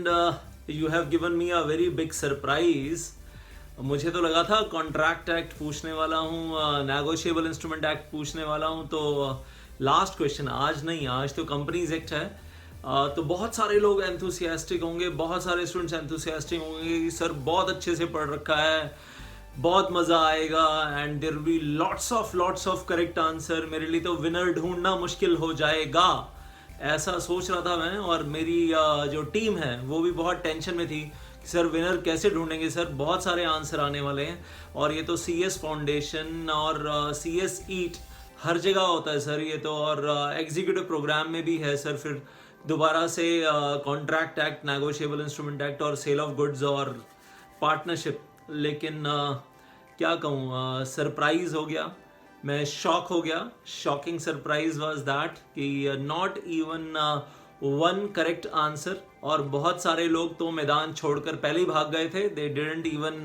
and you have given me a very big surprise. मुझे तो लगा था कॉन्ट्रैक्ट एक्ट पूछने वाला हूँ, नेगोशिएबल इंस्ट्रूमेंट एक्ट पूछने वाला हूँ, तो लास्ट क्वेश्चन आज नहीं, आज तो कंपनीज एक्ट है। तो बहुत सारे लोग एंथुसियास्टिक होंगे, बहुत सारे स्टूडेंट्स एंथुसियास्टिक होंगे कि सर बहुत अच्छे से पढ़ रखा है, बहुत मज़ा आएगा, and there will be lots of correct answer. मेरे लिए तो विनर ढूंढना मुश्किल हो जाएगा, ऐसा सोच रहा था मैं। और मेरी जो टीम है वो भी बहुत टेंशन में थी कि सर विनर कैसे ढूंढेंगे, सर बहुत सारे आंसर आने वाले हैं। और ये तो CS फाउंडेशन और CS ईट हर जगह होता है सर ये तो, और एग्जीक्यूटिव प्रोग्राम में भी है सर। फिर दोबारा से contract act, negotiable instrument act और सेल ऑफ गुड्स और पार्टनरशिप। लेकिन क्या कहूँ, सरप्राइज हो गया, मैं शॉक हो गया। शॉकिंग सरप्राइज वाज दैट कि not even one correct answer, और बहुत सारे लोग तो मैदान छोड़कर पहले ही भाग गए थे। They didn't even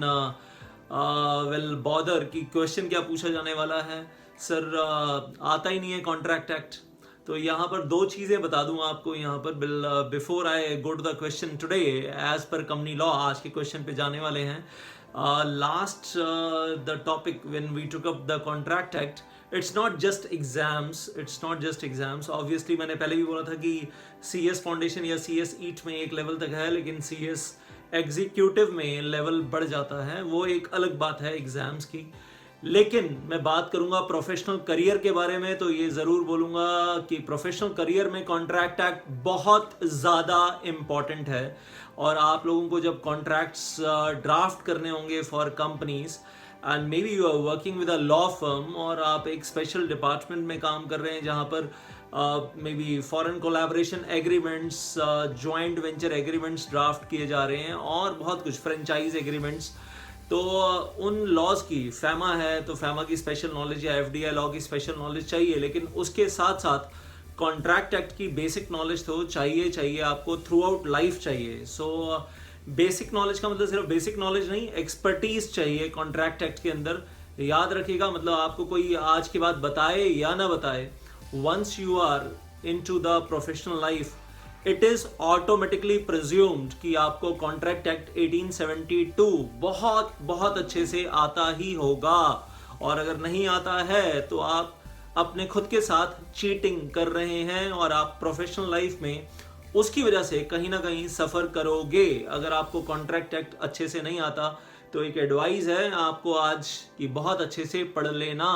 well bother कि क्वेश्चन क्या पूछा जाने वाला है। सर आता ही नहीं है कॉन्ट्रैक्ट एक्ट। तो यहाँ पर दो चीज़ें बता दूँ आपको यहाँ पर before I go to the question today as per company law. आज के क्वेश्चन पे जाने वाले हैं। Last the topic when we took up the contract act, it's not just exams. Obviously मैंने पहले भी बोला था कि CS फाउंडेशन या CS ईट में एक लेवल तक है, लेकिन CS एग्जीक्यूटिव में लेवल बढ़ जाता है, वो एक अलग बात है एग्जाम्स की। लेकिन मैं बात करूंगा प्रोफेशनल करियर के बारे में, तो ये ज़रूर बोलूँगा कि प्रोफेशनल करियर में कॉन्ट्रैक्ट एक्ट बहुत ज़्यादा इम्पॉर्टेंट है। और आप लोगों को जब कॉन्ट्रैक्ट्स ड्राफ्ट करने होंगे for companies, and may be you are working with a law firm, और आप एक स्पेशल डिपार्टमेंट में काम कर रहे हैं जहाँ पर may be foreign collaboration agreements, joint venture agreements draft किए जा रहे हैं, और बहुत कुछ फ्रेंचाइज एग्रीमेंट्स। तो उन लॉज की फैमा है तो फैमा की स्पेशल नॉलेज या FDI लॉ की स्पेशल नॉलेज चाहिए, लेकिन उसके साथ साथ कॉन्ट्रैक्ट एक्ट की बेसिक नॉलेज तो चाहिए आपको, थ्रू आउट लाइफ चाहिए। सो बेसिक नॉलेज का मतलब सिर्फ बेसिक नॉलेज नहीं, एक्सपर्टीज चाहिए कॉन्ट्रैक्ट एक्ट के अंदर। याद रखिएगा, मतलब आपको कोई आज के बाद बताए या ना बताए, once you are into the professional life, it is automatically presumed कि आपको कॉन्ट्रैक्ट एक्ट 1872 बहुत अच्छे से आता ही होगा। और अगर नहीं आता है तो आप अपने खुद के साथ चीटिंग कर रहे हैं, और आप प्रोफेशनल लाइफ में उसकी वजह से कहीं ना कहीं सफ़र करोगे। अगर आपको कॉन्ट्रैक्ट एक्ट अच्छे से नहीं आता तो एक एडवाइस है आपको आज कि बहुत अच्छे से पढ़ लेना।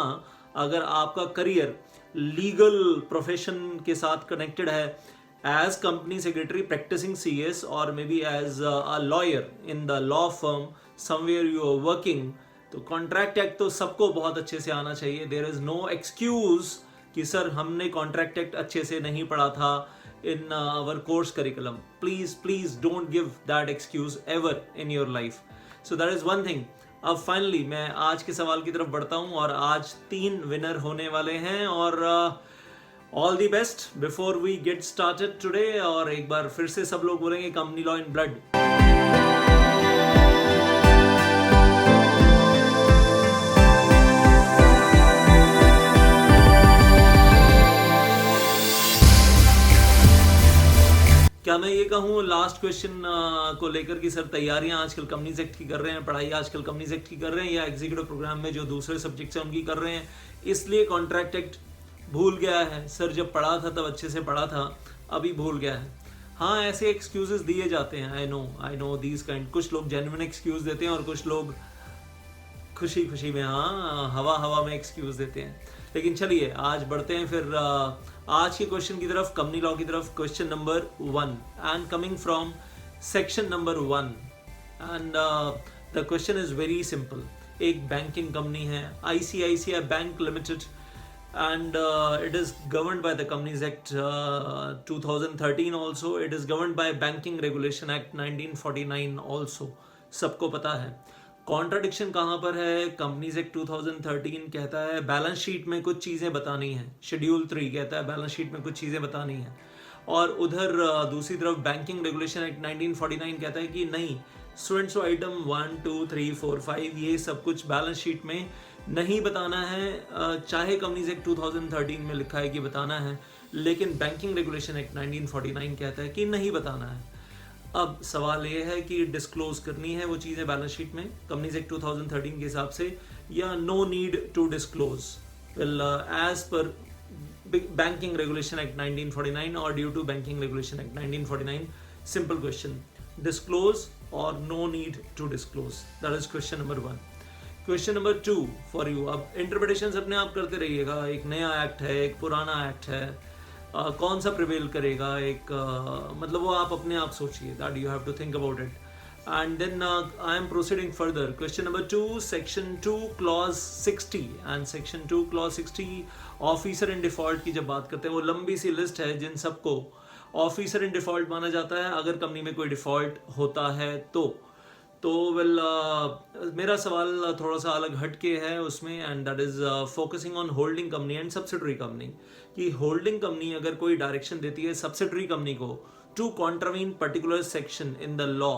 अगर आपका करियर लीगल प्रोफेशन के साथ कनेक्टेड है, as company secretary practicing CS, or maybe as a lawyer in the law firm somewhere you are working, तो कॉन्ट्रैक्ट एक्ट तो सबको बहुत अच्छे से आना चाहिए। देयर इज नो एक्सक्यूज कि सर हमने कॉन्ट्रैक्ट एक्ट अच्छे से नहीं पढ़ा था in our course curriculum. Please don't give that excuse ever in your life. So that is one thing. अब फाइनली मैं आज के सवाल की तरफ बढ़ता हूँ, और आज 3 विनर होने वाले हैं, और all the best before we get started today. और एक बार फिर से सब लोग बोलेंगे कंपनी लॉ इन ब्लड। क्या मैं ये कहूँ लास्ट क्वेश्चन को लेकर कि सर तैयारियां आजकल कंपनीज एक्ट की कर रहे हैं, पढ़ाई आजकल कंपनीज एक्ट की कर रहे हैं, या एग्जीक्यूटिव प्रोग्राम में जो दूसरे सब्जेक्ट्स हैं उनकी कर रहे हैं, इसलिए कॉन्ट्रैक्ट एक्ट भूल गया है। सर जब पढ़ा था तब अच्छे से पढ़ा था, अभी भूल गया है। हाँ, ऐसे एक्सक्यूजेस दिए जाते हैं। I know these kind. कुछ लोग जेन्युइन एक्सक्यूज देते हैं, और कुछ लोग खुशी में हवा में एक्सक्यूज देते हैं। लेकिन चलिए आज बढ़ते हैं फिर आज के क्वेश्चन की तरफ, कंपनी लॉ की तरफ। Question number 1 and coming from section number 1, and the question is very simple. एक बैंकिंग कंपनी है ICICI bank limited, and it is governed by the Companies Act 2013 also. It is governed by Banking Regulation Act 1949 also. सबको पता है contradiction कहाँ पर है। Companies act 2013 कहता है बैलेंस शीट में कुछ चीज़ें बतानी है, शेड्यूल 3 कहता है बैलेंस शीट में कुछ चीज़ें बतानी है, और उधर दूसरी तरफ बैंकिंग रेगुलेशन एक्ट 1949 कहता है कि नहीं, स्टूडेंट्स आइटम 1 2 3 4 5 ये सब कुछ बैलेंस शीट में नहीं बताना है। चाहे कंपनीज एक्ट 2013 में लिखा है कि बताना है, लेकिन बैंकिंग रेगुलेशन एक्ट 1949 कहता है कि नहीं बताना है। अब सवाल ये है कि डिस्क्लोज करनी है वो चीज़ें बैलेंस शीट में कंपनीज एक्ट 2013 के हिसाब से, या no need to disclose. Well, as per banking regulation act 1949 और due to banking regulation act 1949, simple question, disclose और no need to disclose. That is question number 1। Question number 2 for you. अब interpretation अपने आप करते रहिएगा, एक नया act है, एक पुराना एक्ट है, कौन सा प्रिवेल करेगा, एक मतलब वो आप अपने आप सोचिए, that you have to think about it. And then I am proceeding further. Question number 2, section 2 clause 60 and section 2 clause 60 officer in default की जब बात करते हैं, वो लंबी सी लिस्ट है जिन सबको ऑफिसर इन डिफॉल्ट माना जाता है अगर कंपनी में कोई डिफॉल्ट होता है तो वेल, मेरा सवाल थोड़ा सा अलग हटके है उसमें, and that is focusing on holding company and subsidiary company. कि होल्डिंग कंपनी अगर कोई डायरेक्शन देती है सब्सिडरी कंपनी को to contravene particular section in the law,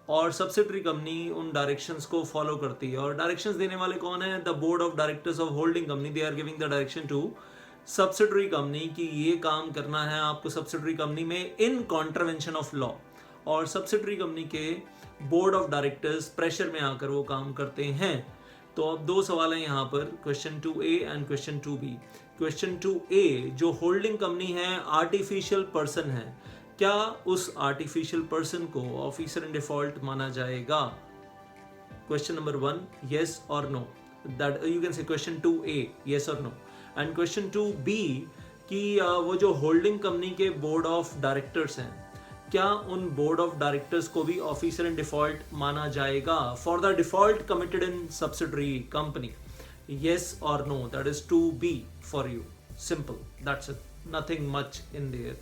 और सब्सिडरी कंपनी उन डायरेक्शंस को फॉलो करती है, और डायरेक्शंस देने वाले कौन है? The board of directors of holding company. They are giving the direction to subsidiary company कि ये काम करना है आपको सब्सिडरी कंपनी में इन कॉन्ट्रावेंशन ऑफ लॉ, और सब्सिडरी कंपनी के बोर्ड ऑफ डायरेक्टर्स प्रेशर में आकर वो काम करते हैं। तो अब दो सवाल हैं यहाँ पर, question 2A and question 2B। Question 2A, जो होल्डिंग कंपनी है आर्टिफिशियल पर्सन है, क्या उस आर्टिफिशियल पर्सन को ऑफिसर इन डिफॉल्ट माना जाएगा? Question number 1, yes or no, that you can say question 2A, yes or no, and question 2B कि वो जो होल्डिंग कंपनी के बोर्ड ऑफ डायरेक्टर्स हैं, क्या उन बोर्ड ऑफ डायरेक्टर्स को भी ऑफिसर इन डिफॉल्ट माना जाएगा for the default committed in subsidiary company? yes or no, that is 2B for you, simple, that's it, nothing much in there.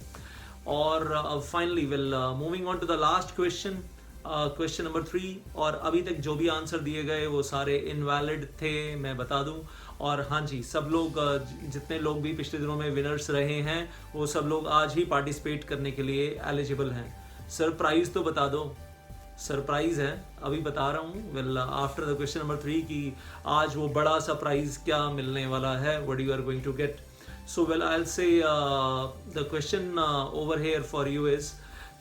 और finally we'll moving on to the last question, question number 3। और अभी तक जो भी answer दिए गए वो सारे इनवैलिड थे, मैं बता दूं। और हाँ जी, सब लोग जितने लोग भी पिछले दिनों में विनर्स रहे हैं वो सब लोग आज ही पार्टिसिपेट करने के लिए एलिजिबल हैं। सरप्राइज तो बता दो, सरप्राइज है अभी बता रहा हूँ। Well, after the question number 3 कि आज वो बड़ा सरप्राइज क्या मिलने वाला है, what you are going to get. So well, I will say the question over here for you is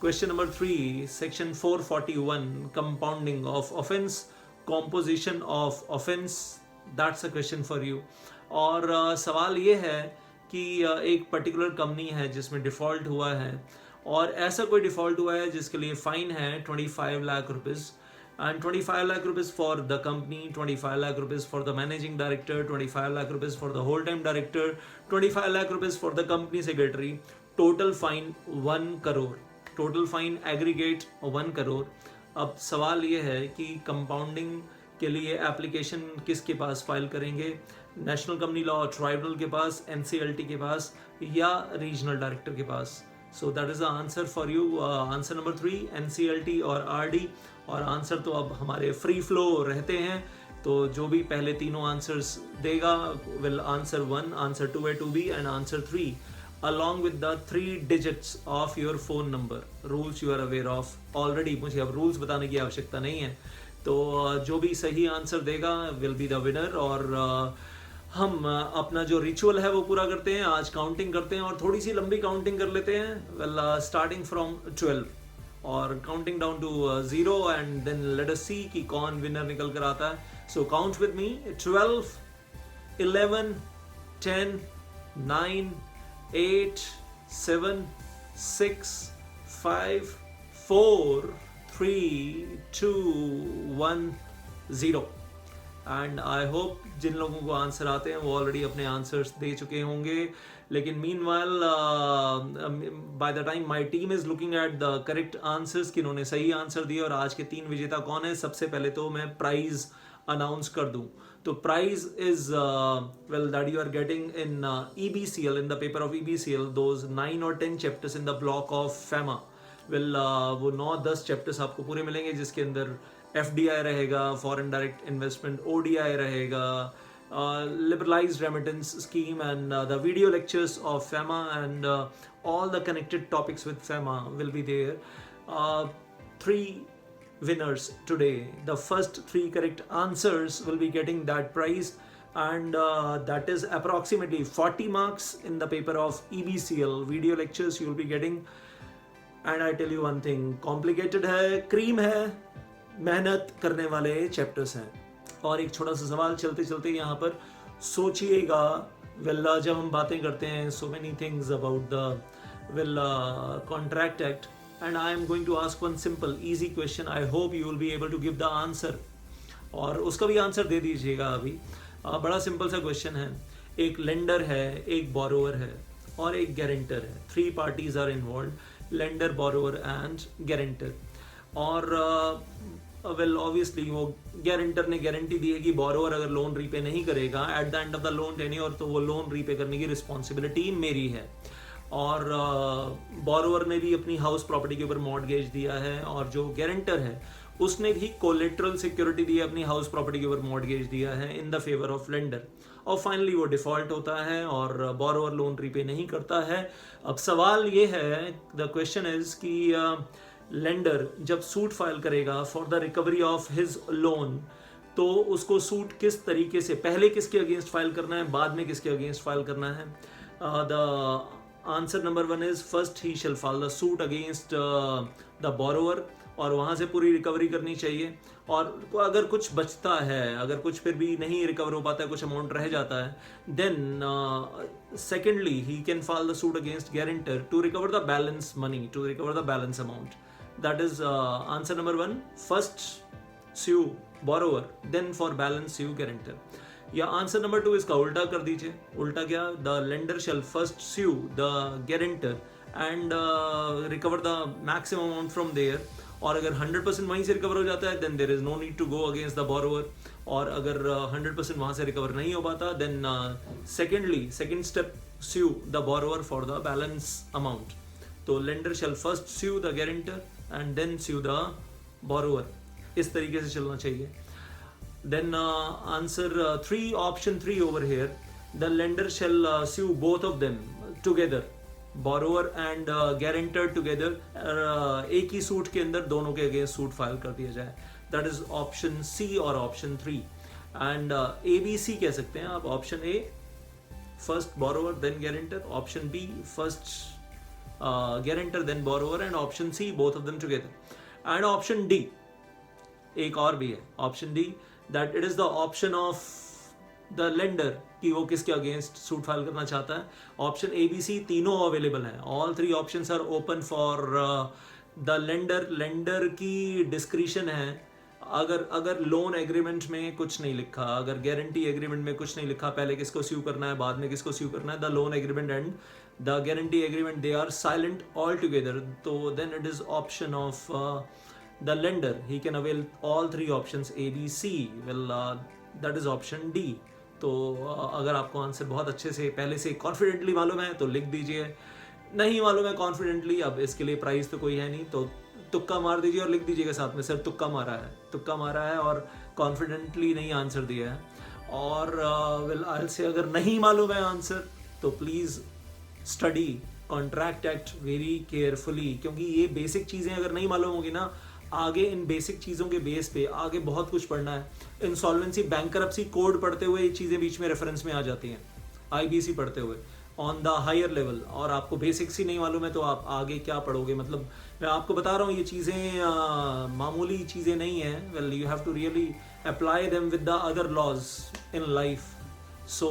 question number 3, section 441, compounding of offense, composition of offense, that's a question for you। और सवाल ये है कि एक particular company है जिसमें default हुआ है, और ऐसा कोई डिफ़ॉल्ट हुआ है जिसके लिए फ़ाइन है 25 lakh rupees, and 25 lakh rupees for the company, 25 lakh rupees for the managing director, 25 lakh rupees for the whole time director, 25 lakh rupees for the company secretary, total fine 1 crore, total fine aggregate 1 crore. अब सवाल ये है कि compounding के लिए application किसके पास file करेंगे? नेशनल कंपनी लॉ ट्राइब्यूनल के पास, NCLT के पास, या रीजनल डायरेक्टर के पास? So that is the answer for you. Answer number 3 NCLT और RD। और आंसर तो अब हमारे फ्री फ्लो रहते हैं, तो जो भी पहले तीनों आंसर्स देगा will answer 1, answer 2A 2B and answer 3 along with the 3 digits of your phone number. Rules you are aware of already, मुझे अब रूल्स बताने की आवश्यकता नहीं है। तो जो भी सही आंसर देगा विल बी द विनर। और हम अपना जो रिचुअल है वो पूरा करते हैं, आज काउंटिंग करते हैं और थोड़ी सी लंबी काउंटिंग कर लेते हैं। वेल, स्टार्टिंग फ्रॉम 12 और counting down to 0 and then let us see कि कौन विनर निकल कर आता है। So count with me, 12, 11, 10, 9, 8, 7, 6, 5, 4, 3, 2, 1, 0। And I hope जिन लोगों को आंसर आते हैं वो ऑलरेडी अपने आंसर्स दे चुके होंगे, लेकिन meanwhile by the time my team is looking at the correct answers, किन्होंने सही आंसर दिए और आज के 3 विजेता कौन है, सबसे पहले तो मैं प्राइज अनाउंस कर दूं। तो prize is well that you are getting in EBCL, in the paper of EBCL, those 9 और 10 chapters in the block of FEMA। Well, वो 9-10 चैप्टर्स आपको पूरे मिलेंगे जिसके अंदर FDI रहेगा, फॉरेन डायरेक्ट इन्वेस्टमेंट, ODI रहेगा, liberalized remittance scheme, and the video lectures of FEMA and all the connected topics with FEMA will be there. 3 winners today. The first 3 correct answers will be getting that prize, and that is approximately 40 marks in the paper of EBCL video lectures you will be getting, and I tell you one thing, complicated है, cream है, मेहनत करने वाले chapters हैं। और एक छोटा सा सवाल चलते चलते यहाँ पर सोचिएगा, वेल जब हम बातें करते हैं so many things about the well contract act, and I am going to ask one simple easy question, I hope you will be able to give the answer, और उसका भी आंसर दे दीजिएगा अभी। बड़ा सिंपल सा क्वेश्चन है, एक lender है, एक बोरोवर है और एक गारंटर है, 3 parties are involve, lender, borrower and guarantor. और वेल ऑब्वियसली वो गारंटर ने गारंटी दी है कि बोरोवर अगर लोन रीपे नहीं करेगा at the end of the loan tenure, तो वो लोन रीपे करने की रिस्पॉन्सिबिलिटी मेरी है। और बोरोवर ने भी अपनी हाउस प्रॉपर्टी के ऊपर मॉर्टगेज दिया है, और जो गारंटर है उसने भी कोलेट्रल सिक्योरिटी दी है, अपनी हाउस प्रॉपर्टी के ऊपर मॉर्टगेज दिया है in the favour of lender. और फाइनली वो डिफॉल्ट होता है और बोरोवर लोन रीपे नहीं करता है। अब सवाल ये है, द क्वेश्चन इज कि लेंडर जब सूट फाइल करेगा for the recovery of his loan, तो उसको सूट किस तरीके से, पहले किसके अगेंस्ट फाइल करना है, बाद में किसके अगेंस्ट फाइल करना है। The answer number 1 is first he shall file the suit against the borrower, और वहाँ से पूरी रिकवरी करनी चाहिए। और अगर कुछ बचता है, अगर कुछ फिर भी नहीं रिकवर हो पाता है, कुछ अमाउंट रह जाता है, then secondly he can file the suit against guarantor to recover the balance money, to recover the balance amount. That is answer number 1, first sue borrower, then for balance sue guarantor। या answer number 2 इसका उल्टा कर दीजिए। उल्टा क्या, the lender shall first sue the guarantor and recover the maximum amount from there, और अगर 100% वहीं से रिकवर हो जाता है then there is no need to go against the borrower, और अगर 100% वहाँ से रिकवर नहीं हो पाता then second step sue the borrower for the balance amount. तो lender shall first sue the guarantor and then sue the borrower, इस तरीके से चलना चाहिए। Then answer 3, option 3 over here, the lender shall sue both of them together, borrower and guarantor together, एक ही suit के अंदर दोनों के अगेंस्ट सूट फाइल कर दिया जाए। दैट इज ऑप्शन सी और ऑप्शन 3। एंड ABC कह सकते हैं आप, option A first borrower then guarantor, option B first guarantor then borrower, and option C both of them together. And option D एक और भी है, option D, that it is the option of the lender कि वो किसके against suit file करना चाहता है। ऑप्शन ABC तीनों अवेलेबल हैं, all 3 options are open for the lender. Lender की डिस्क्रिशन है, अगर लोन एग्रीमेंट में कुछ नहीं लिखा, अगर गारंटी एग्रीमेंट में कुछ नहीं लिखा, पहले किसको स्यू करना है, बाद में किसको स्यू करना है, the loan agreement and the guarantee agreement they are silent all together, तो then it is option of the lender, he can avail all 3 options A, B, C, well that is option D। तो अगर आपको answer बहुत अच्छे से पहले से confidently मालूम है तो लिख दीजिए, नहीं मालूम है कॉन्फिडेंटली, अब इसके लिए प्राइस तो कोई है नहीं, तो तुक्का मार दीजिए और लिख दीजिएगा साथ में, सर तुक्का मारा है और कॉन्फिडेंटली नहीं आंसर दिया है। और वेल आई विल से अगर नहीं मालूम है आंसर तो please study contract act very carefully, क्योंकि ये बेसिक चीज़ें अगर नहीं मालूम होगी ना, आगे इन बेसिक चीज़ों के बेस पे आगे बहुत कुछ पढ़ना है। इंसॉल्वेंसी, बैंकरप्सी कोड पढ़ते हुए ये चीज़ें बीच में रेफरेंस में आ जाती हैं, IBC पढ़ते हुए ऑन द हायर लेवल, और आपको बेसिक्स ही नहीं मालूम है तो आप आगे क्या पढ़ोगे। मतलब मैं आपको बता रहा हूँ ये चीज़ें मामूली चीज़ें नहीं हैं, well you have to really apply them with the other laws in life. So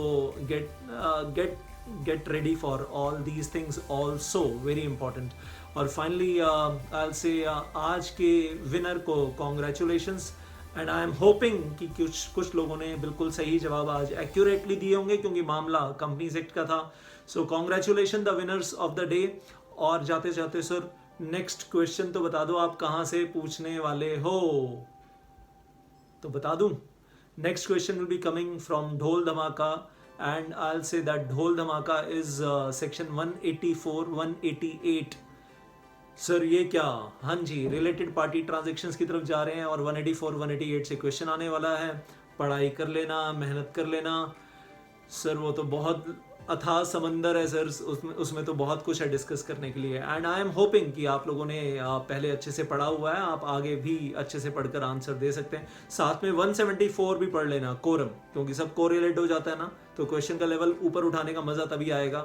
get ready for all these things also, very important। और फाइनली आई विल से आज के विनर को congratulations, and I am hoping कि कुछ लोगों ने बिल्कुल सही जवाब आज एक्यूरेटली दिए होंगे, क्योंकि मामला कंपनीज एक्ट का था। So congratulation the winners of the day. और जाते जाते सर नेक्स्ट क्वेश्चन तो बता दो, आप कहाँ से पूछने वाले हो, तो बता दूं। Next question will be coming from ढोल धमाका, and I'll say that ढोल धमाका is section 184, 188। सर ये क्या, हाँ जी, रिलेटेड पार्टी ट्रांजेक्शन्स की तरफ जा रहे हैं और 184, 188 से क्वेश्चन आने वाला है। पढ़ाई कर लेना, मेहनत कर लेना सर, वो तो बहुत अथाह समंदर है सर, उसमें तो बहुत कुछ है डिस्कस करने के लिए। एंड आई एम होपिंग कि आप लोगों ने पहले अच्छे से पढ़ा हुआ है, आप आगे भी अच्छे से पढ़कर आंसर दे सकते हैं। साथ में 174 भी पढ़ लेना, कोरम, क्योंकि सब कोरिलेट हो जाता है ना, तो क्वेश्चन का लेवल ऊपर उठाने का मज़ा तभी आएगा।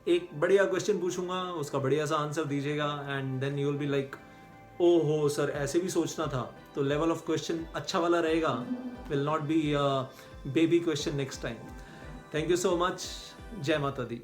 एक बढ़िया क्वेश्चन पूछूंगा, उसका बढ़िया सा आंसर दीजिएगा, and then you will be like ओहो सर ऐसे भी सोचना था। तो लेवल ऑफ क्वेश्चन अच्छा वाला रहेगा, will not be baby question next time. Thank you so much. जय माता दी।